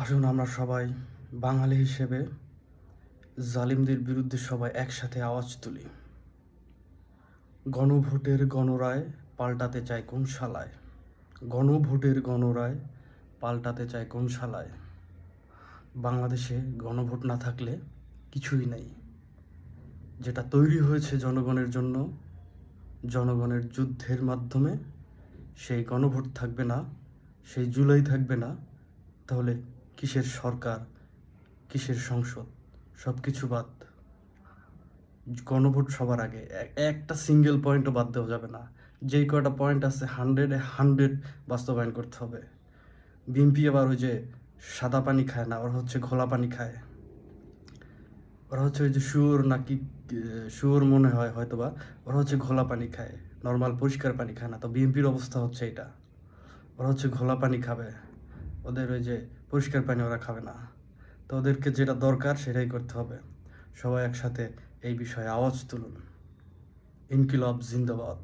আসুন আমরা সবাই বাঙালি হিসেবে জালিমদের বিরুদ্ধে সবাই একসাথে আওয়াজ তুলি। গণভোটের গণরায় পাল্টাতে চায় কোন শালায়? গণভোটের গণরায় পাল্টাতে চায় কোন শালায়? বাংলাদেশে গণভোট না থাকলে কিছুই নেই। যেটা তৈরি হয়েছে জনগণের জন্য, জনগণের যুদ্ধের মাধ্যমে, সেই গণভোট থাকবে না, সেই জুলাই থাকবে না, তাহলে কিসের সরকার, কিসের সংসদ? সব কিছু বাদ। গণভোট সবার আগে। একটা সিঙ্গেল পয়েন্টও বাদ দেওয়া যাবে না। যেই কয়টা পয়েন্ট আছে 100 বাস্তবায়ন করতে হবে। বিএনপি আবার ওই যে সাদা পানি খায় না, ওরা হচ্ছে ঘোলা পানি খায়। ওরা হচ্ছে ওই যে শুয়োর নাকি শুয়োর মনে হয় হয়তোবা, ওরা হচ্ছে ঘোলা পানি খায়, নর্মাল পরিষ্কার পানি খায় না। তো বিএনপির অবস্থা হচ্ছে এটা, ওরা হচ্ছে ঘোলা পানি খাবে, ওদের ওই যে পরিষ্কার পানি ওরা খাবে না। তো ওদেরকে যেটা দরকার সেটাই করতে হবে। সবাই একসাথে এই বিষয়ে আওয়াজ তুলুন। ইনকিলাব জিন্দাবাদ।